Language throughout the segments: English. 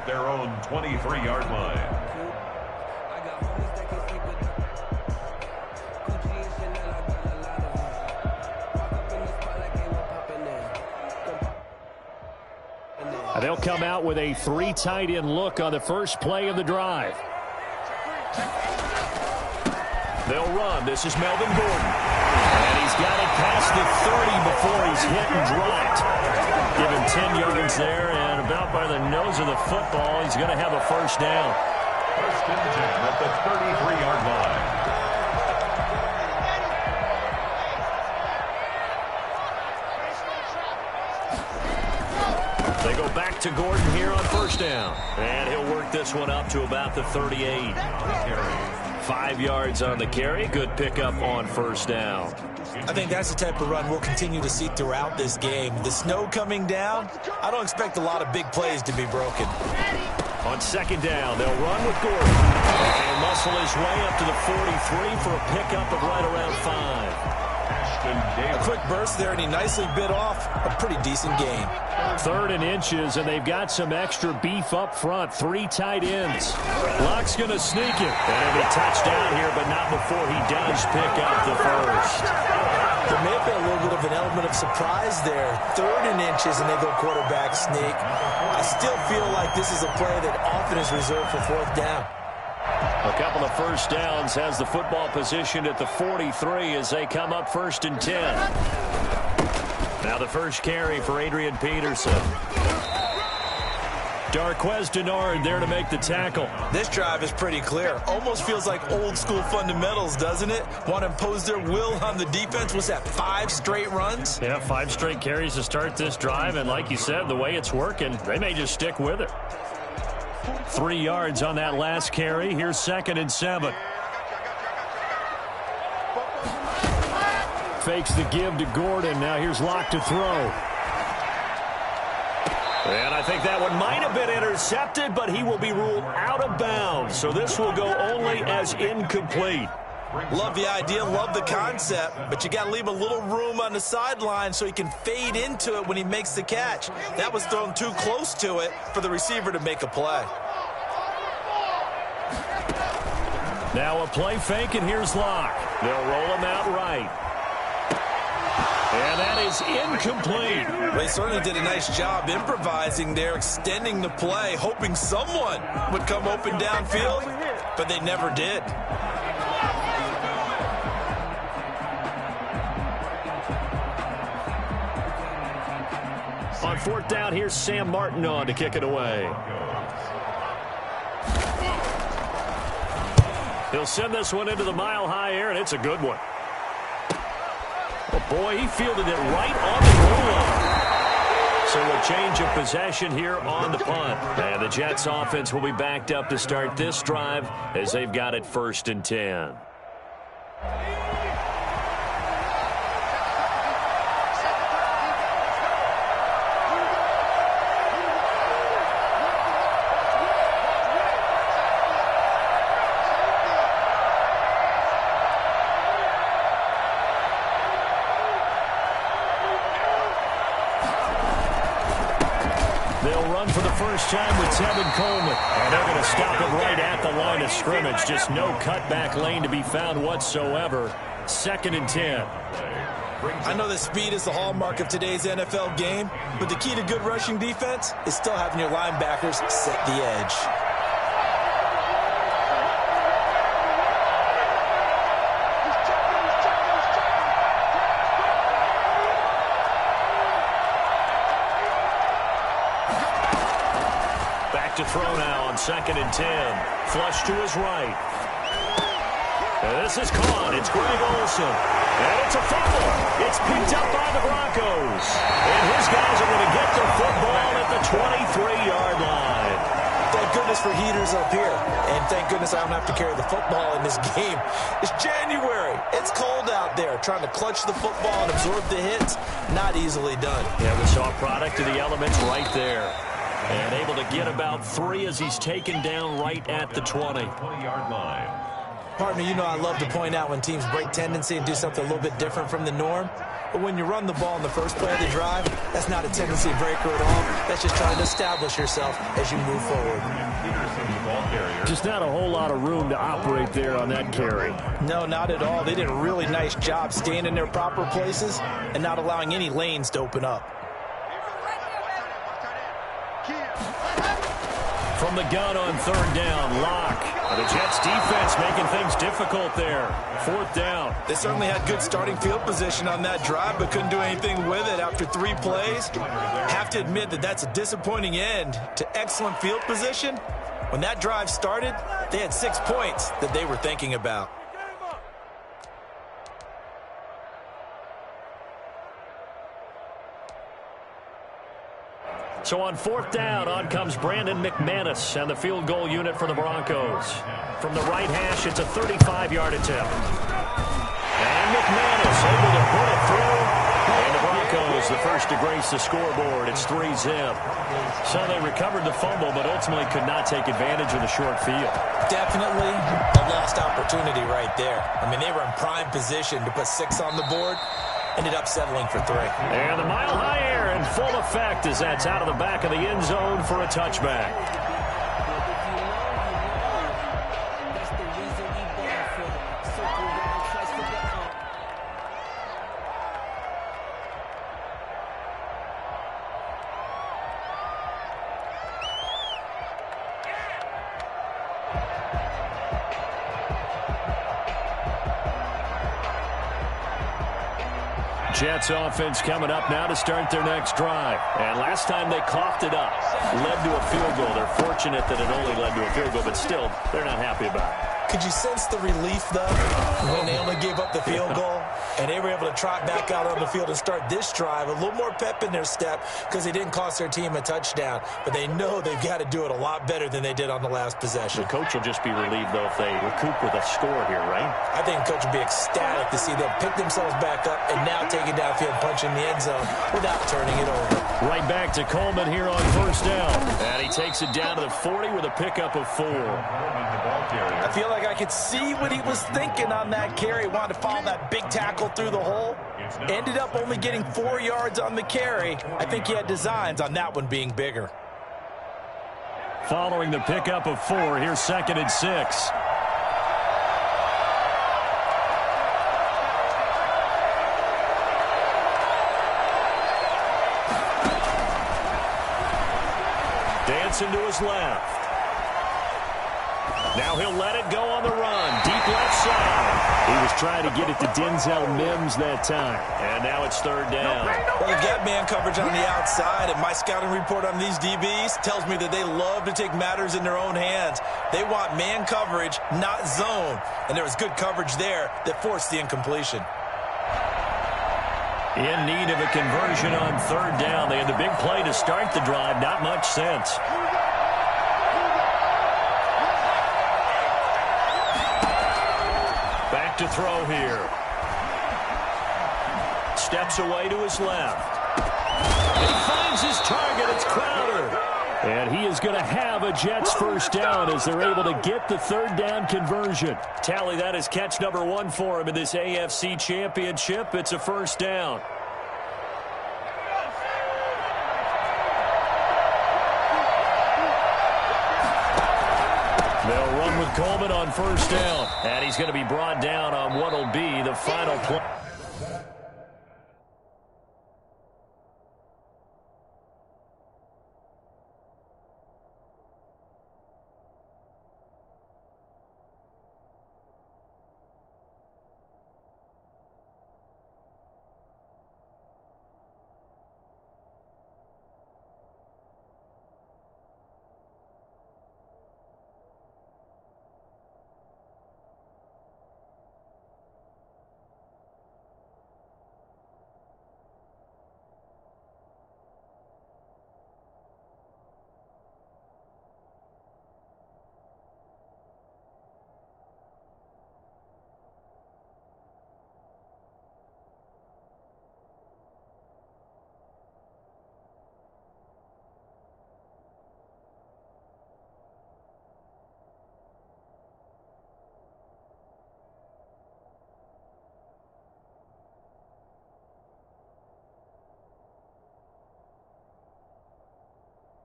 Their own 23-yard line. They'll come out with a 3 tight end look on the first play of the drive. They'll run. This is Melvin Gordon. And he's got it past the 30 before he's hit and dropped. Give him 10 yards there, and about by the nose of the football, he's going to have a first down. First and 10 at the 33-yard line. They go back to Gordon here on first down. And he'll work this one up to about the 38. 5 yards on the carry. Good pickup on first down. I think that's the type of run we'll continue to see throughout this game. The snow coming down, I don't expect a lot of big plays to be broken. On second down, they'll run with Gordon. And muscle his way up to the 43 for a pickup of right around 5. A quick burst there, and he nicely bit off a pretty decent game. 3rd and inches, and they've got some extra beef up front. 3 tight ends. Luck's going to sneak it. And he'll be touchdown here, but not before he does pick up the first. There may have been a little bit of an element of surprise there. 3rd and inches, and they go quarterback sneak. I still feel like this is a play that often is reserved for 4th down. A couple of first downs, has the football positioned at the 43 as they come up 1st and 10. Now the first carry for Adrian Peterson. Darqueze Dennard there to make the tackle. This drive is pretty clear. Almost feels like old school fundamentals, doesn't it? Want to impose their will on the defense. Was that 5 straight runs? Yeah, 5 straight carries to start this drive. And like you said, the way it's working, they may just stick with it. 3 yards on that last carry. Here's 2nd and 7. Fakes the give to Gordon. Now here's Locke to throw. And I think that one might have been intercepted, but he will be ruled out of bounds. So this will go only as incomplete. Love the idea, love the concept, but you got to leave a little room on the sideline so he can fade into it when he makes the catch. That was thrown too close to it for the receiver to make a play. Now a play fake, and here's Locke. They'll roll him out right. And that is incomplete. They certainly did a nice job improvising there, extending the play, hoping someone would come open downfield, but they never did. On 4th down, here's Sam Martin on to kick it away. He'll send this one into the mile-high air, and it's a good one. Oh, boy, he fielded it right on the goal line. So a change of possession here on the punt. And the Jets offense will be backed up to start this drive as they've got it 1st and 10. Time with Tevin Coleman. And they're going to stop it right at the line of scrimmage. Just no cutback lane to be found whatsoever. 2nd and 10. I know that speed is the hallmark of today's NFL game, but the key to good rushing defense is still having your linebackers set the edge. To throw now on 2nd and 10. Flush to his right. And this is caught. It's Greg Olsen. And it's a fumble. It's picked up by the Broncos. And his guys are going to get the football at the 23-yard line. Thank goodness for heaters up here. And thank goodness I don't have to carry the football in this game. It's January. It's cold out there. Trying to clutch the football and absorb the hits, not easily done. Yeah, we saw a product of the elements right there. And able to get about 3 as he's taken down right at the 20. 20-yard line. Partner, you know I love to point out when teams break tendency and do something a little bit different from the norm. But when you run the ball in the first play of the drive, that's not a tendency breaker at all. That's just trying to establish yourself as you move forward. Just not a whole lot of room to operate there on that carry. No, not at all. They did a really nice job staying in their proper places and not allowing any lanes to open up. From the gun on third down, Locke. The Jets defense making things difficult there. Fourth down. They certainly had good starting field position on that drive, but couldn't do anything with it after 3 plays. Have to admit that that's a disappointing end to excellent field position. When that drive started, they had 6 points that they were thinking about. So on fourth down, on comes Brandon McManus and the field goal unit for the Broncos. From the right hash, it's a 35-yard attempt. And McManus able to put it through. And the Broncos, the first to grace the scoreboard. It's 3-zip. So they recovered the fumble, but ultimately could not take advantage of the short field. Definitely a lost opportunity right there. I mean, they were in prime position to put 6 on the board. Ended up settling for 3. And the mile-high air in full effect as that's out of the back of the end zone for a touchback. Jets offense coming up now to start their next drive. And last time they coughed it up, led to a field goal. They're fortunate that it only led to a field goal, but still, they're not happy about it. Could you sense the relief, though, when they only gave up the field goal and they were able to trot back out on the field and start this drive? A little more pep in their step because they didn't cost their team a touchdown, but they know they've got to do it a lot better than they did on the last possession. The coach will just be relieved, though, if they recoup with a score here, right? I think the coach will be ecstatic to see them pick themselves back up and now take it downfield, punch in the end zone without turning it over. Right back to Coleman here on first down. And he takes it down to the 40 with a pickup of 4. I feel like I could see what he was thinking on that carry. Wanted to follow that big tackle through the hole. Ended up only getting 4 yards on the carry. I think he had designs on that one being bigger. Following the pickup of 4, here's 2nd and 6. Dancing to his left. Now he'll let it go on the run. Deep left side. He was trying to get it to Denzel Mims that time. And now it's 3rd down. Well, they've got man coverage on the outside, and my scouting report on these DBs tells me that they love to take matters in their own hands. They want man coverage, not zone. And there was good coverage there that forced the incompletion. In need of a conversion on 3rd down. They had the big play to start the drive. Not much sense. Back to throw here. Steps away to his left. He finds his target. It's Crowder. And he is going to have a Jets first down as they're able to get the 3rd down conversion. Tally, that is catch number 1 for him in this AFC Championship. It's a first down. They'll run with Coleman on first down. And he's going to be brought down on what will be the final play.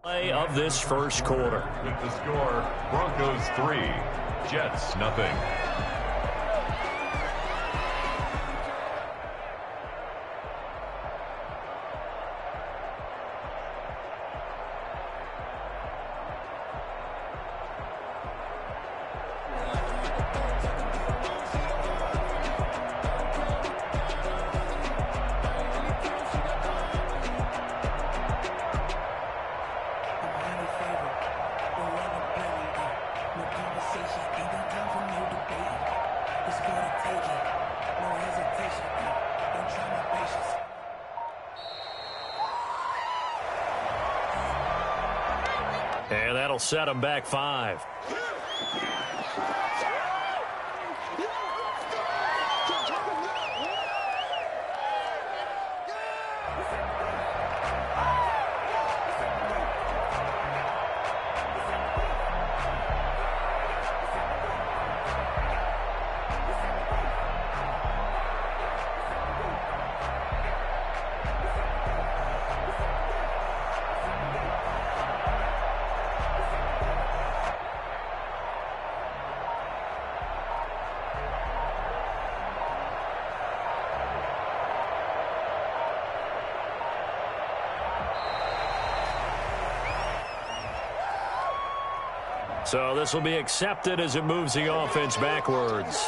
Play of this first quarter. With the score, Broncos 3, Jets nothing. And that'll set them back 5. So this will be accepted as it moves the offense backwards.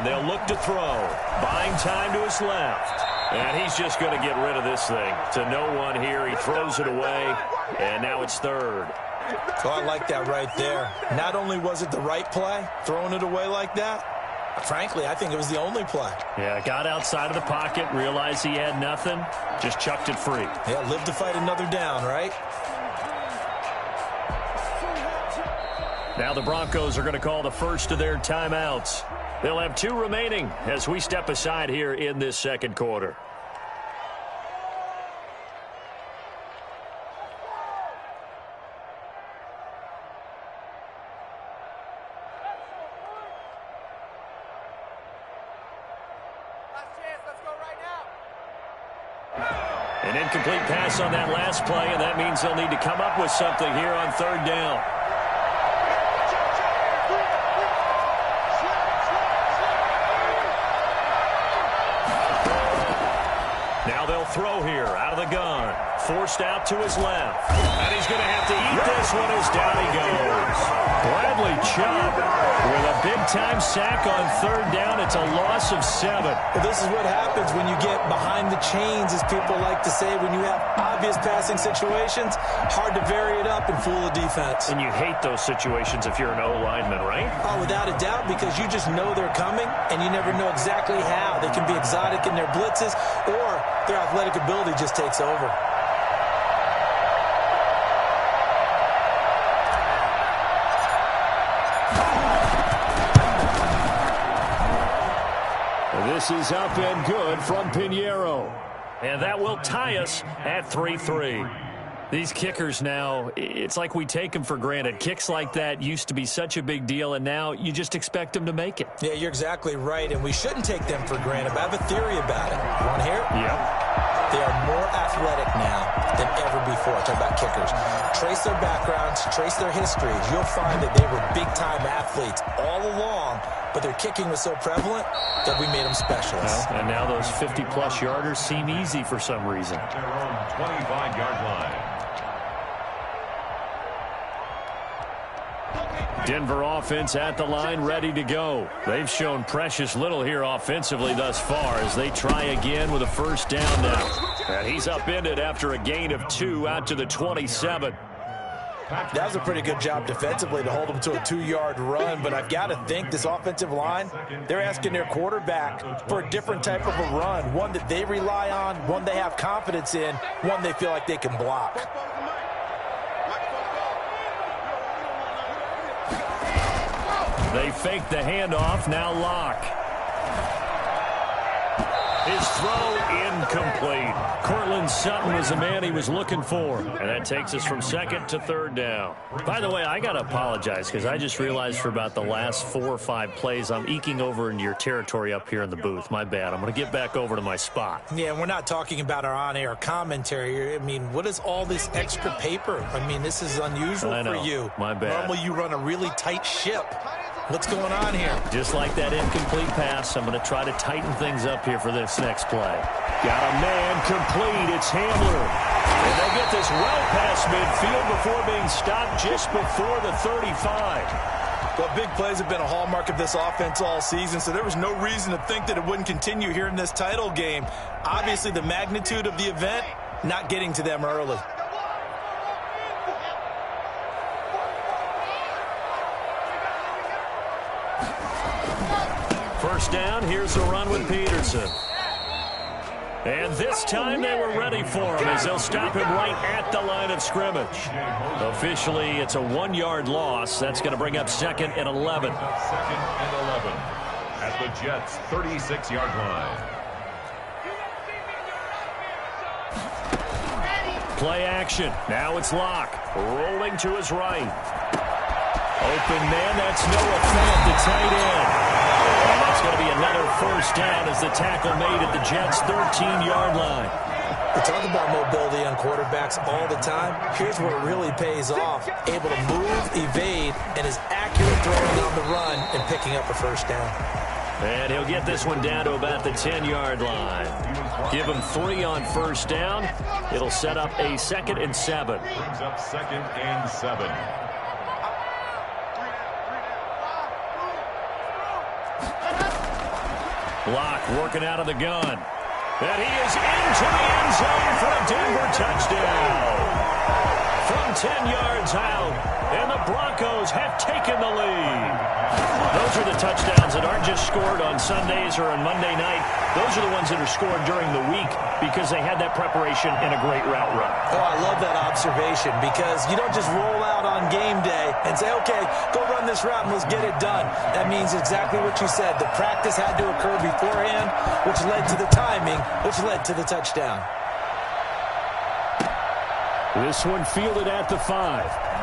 They'll look to throw. Buying time to his left. And he's just going to get rid of this thing. To no one here. He throws it away. And now it's 3rd. So I like that right there. Not only was it the right play, throwing it away like that, frankly, I think it was the only play. Yeah, got outside of the pocket, realized he had nothing, just chucked it free. Yeah, live to fight another down, right? Now the Broncos are going to call the first of their timeouts. They'll have 2 remaining as we step aside here in this second quarter. An incomplete pass on that last play, and that means they'll need to come up with something here on 3rd down. Now they'll throw here out of the gun. Forced out to his left. And he's going to have to eat this one as down he goes. Bradley Chubb with a big-time sack on 3rd down. It's a loss of 7. Well, this is what happens when you get behind the chains, as people like to say. When you have obvious passing situations, hard to vary it up and fool the defense. And you hate those situations if you're an O-lineman, right? Oh, without a doubt, because you just know they're coming, and you never know exactly how. They can be exotic in their blitzes, or their athletic ability just takes over. This is up and good from Pinheiro. And that will tie us at 3-3. These kickers now, it's like we take them for granted. Kicks like that used to be such a big deal, and now you just expect them to make it. Yeah, you're exactly right, and we shouldn't take them for granted. But I have a theory about it. You want to hear it? Yep. They are more athletic now than ever before. Talk about kickers. Trace their backgrounds, trace their histories. You'll find that they were big-time athletes all along, but their kicking was so prevalent that we made them specialists. Well, and now those 50-plus yarders seem easy for some reason. At their own 25-yard line. Denver offense at the line, ready to go. They've shown precious little here offensively thus far as they try again with a first down now. And he's upended after a gain of 2 out to the 27. That was a pretty good job defensively to hold them to a 2-yard run, but I've got to think this offensive line, they're asking their quarterback for a different type of a run, one that they rely on, one they have confidence in, one they feel like they can block. They fake the handoff. Now Locke. His throw incomplete. Courtland Sutton was the man he was looking for. And that takes us from second to third down. By the way, I got to apologize because I just realized for about the last 4 or 5 plays, I'm eking over into your territory up here in the booth. My bad. I'm going to get back over to my spot. Yeah, we're not talking about our on-air commentary. I mean, what is all this extra paper? I mean, this is unusual for you. My bad. Normally you run a really tight ship. What's going on here? Just like that incomplete pass, I'm going to try to tighten things up here for this next play. Got a man complete. It's Hamler. And they get this well past midfield before being stopped just before the 35. Well, big plays have been a hallmark of this offense all season, so there was no reason to think that it wouldn't continue here in this title game. Obviously, the magnitude of the event, not getting to them early. First down, here's the run with Peterson. And this time they were ready for him as they'll stop him right at the line of scrimmage. Officially, it's a 1-yard loss. That's going to bring up 2nd and 11. 2nd and 11 at the Jets' 36-yard line. Play action. Now it's Locke. Rolling to his right. Open man, that's Noah Fant, the tight end. And that's going to be another first down as the tackle made at the Jets' 13-yard line. We talk about mobility on quarterbacks all the time. Here's where it really pays off. Able to move, evade, and is accurate throwing on the run and picking up a first down. And he'll get this one down to about the 10-yard line. Give him 3 on first down. It'll set up a 2nd and 7. Brings up 2nd and 7. Locke working out of the gun. And he is into the end zone for a Denver touchdown. From 10 yards out, and the Broncos have taken the lead. Those are the touchdowns that aren't just scored on Sundays or on Monday night. Those are the ones that are scored during the week because they had that preparation and a great route run. Oh, I love that observation because you don't just roll out on game day and say, okay, go run this route and let's get it done. That means exactly what you said. The practice had to occur beforehand, which led to the timing, which led to the touchdown. This one fielded at the 5.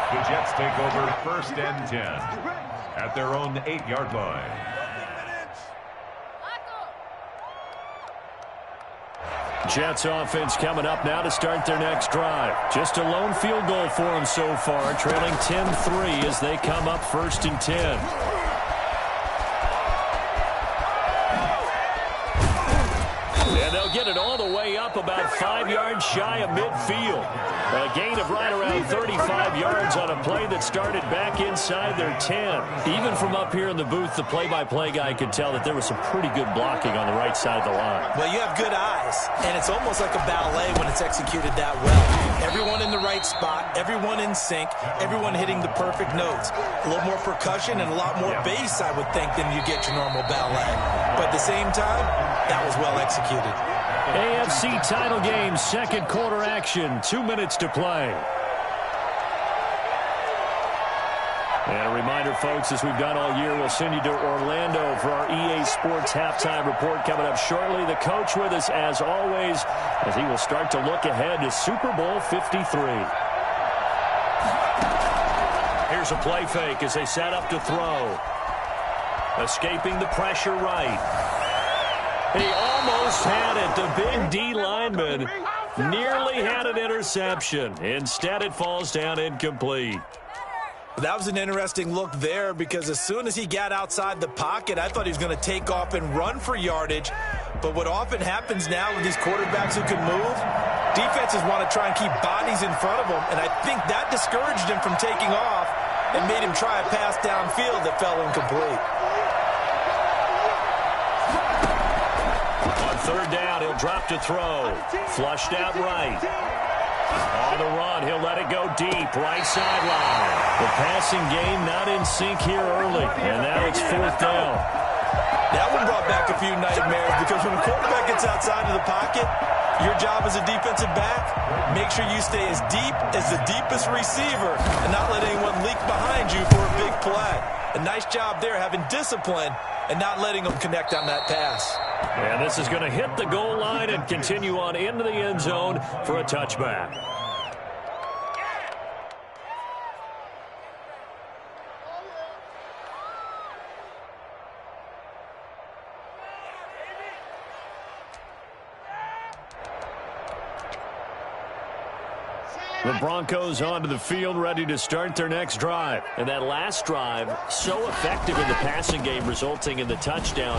The Jets take over 1st and 10 at their own 8-yard line. Jets offense coming up now to start their next drive. Just a lone field goal for them so far, trailing 10-3 as they come up 1st and 10. And they'll get it all the way up about 5 yards shy of midfield. A gain of right around 35 yards on a play that started back inside their 10. Even from up here in the booth, the play-by-play guy could tell that there was some pretty good blocking on the right side of the line. Well, you have good eyes, and it's almost like a ballet when it's executed that well. Everyone in the right spot, everyone in sync, everyone hitting the perfect notes. A little more percussion and a lot more bass, I would think, than you get your normal ballet. But at the same time, that was well executed. AFC title game, 2nd quarter action, 2 minutes to play. And a reminder, folks, as we've done all year, we'll send you to Orlando for our EA Sports halftime report coming up shortly. The coach with us, as always, as he will start to look ahead to Super Bowl 53. Here's a play fake as they set up to throw. Escaping the pressure right. He almost had it. The big D lineman nearly had an interception. Instead, it falls down incomplete. That was an interesting look there because as soon as he got outside the pocket, I thought he was going to take off and run for yardage. But what often happens now with these quarterbacks who can move, defenses want to try and keep bodies in front of them. And I think that discouraged him from taking off and made him try a pass downfield that fell incomplete. On 3rd down, he'll drop to throw. Flushed out right. On the run, he'll let it go deep, right sideline. The passing game not in sync here early, and now it's 4th down. That one brought back a few nightmares because when a quarterback gets outside of the pocket, Your job as a defensive back, make sure you stay as deep as the deepest receiver and not let anyone leak behind you for a big play. A nice job there having discipline and not letting them connect on that pass. And this is going to hit the goal line and continue on into the end zone for a touchback. The Broncos onto the field, ready to start their next drive. And that last drive, so effective in the passing game, resulting in the touchdown.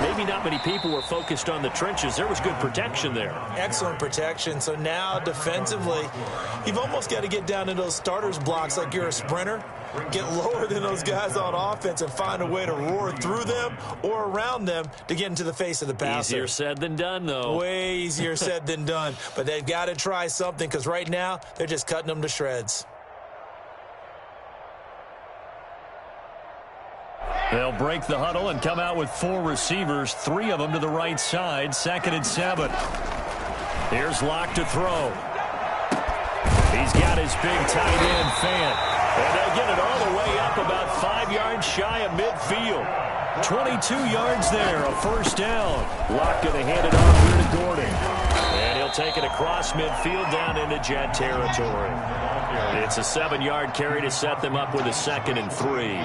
Maybe not many people were focused on the trenches. There was good protection there. Excellent protection. So now, defensively, you've almost got to get down to those starters blocks like you're a sprinter. Get lower than those guys on offense and find a way to roar through them or around them to get into the face of the passer. Easier said than done, though. Way easier said than done. But they've got to try something because right now they're just cutting them to shreds. They'll break the huddle and come out with 4 receivers, 3 of them to the right side, 2nd and 7. Here's Locke to throw. He's got his big tight end, Fant. And they'll get it all the way up about 5 yards shy of midfield. 22 yards there, a first down. Locke going to hand it off here to Gordon. And he'll take it across midfield down into Jet territory. It's a 7-yard carry to set them up with a 2nd and 3.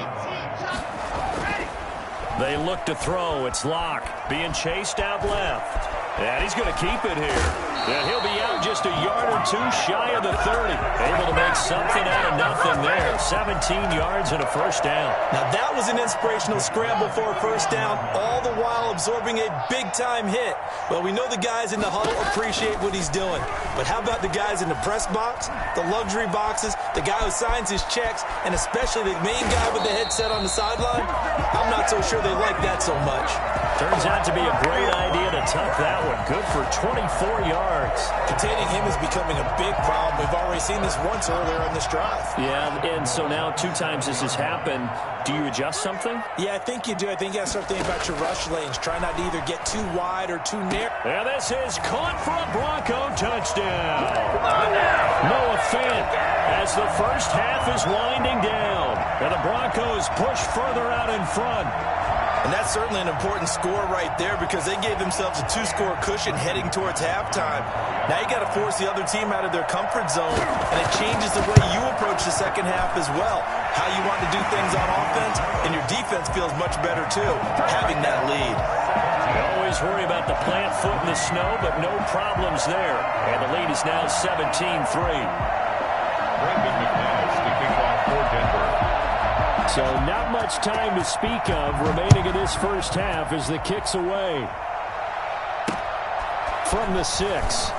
They look to throw. It's Locke being chased out left. And he's going to keep it here. And he'll be out just a yard or 2 shy of the 30. Able to make something out of nothing there. 17 yards and a first down. Now that was an inspirational scramble for a first down, all the while absorbing a big-time hit. Well, we know the guys in the huddle appreciate what he's doing. But how about the guys in the press box, the luxury boxes, the guy who signs his checks, and especially the main guy with the headset on the sideline? I'm not so sure they like that so much. Turns out to be a great idea to tuck that one. Good for 24 yards. Containing him is becoming a big problem. We've already seen this once earlier in this drive. Yeah, and so now 2 times this has happened. Do you adjust something? Yeah, I think you do. I think you got to start thinking about your rush lanes. Try not to either get too wide or too narrow. And this is caught for a Bronco touchdown. Noah Fant as the first half is winding down. And the Broncos push further out in front. And that's certainly an important score right there because they gave themselves a 2-score cushion heading towards halftime. Now you got to force the other team out of their comfort zone, and it changes the way you approach the second half as well. How you want to do things on offense, and your defense feels much better too, having that lead. You always worry about the plant foot in the snow, but no problems there. And the lead is now 17-3. Brandon McManus to kick off for Denver. So not much time to speak of remaining in this first half as the kick's away from the 6.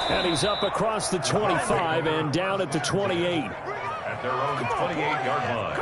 And he's up across the 25 and down at the 28. At their own 28-yard line.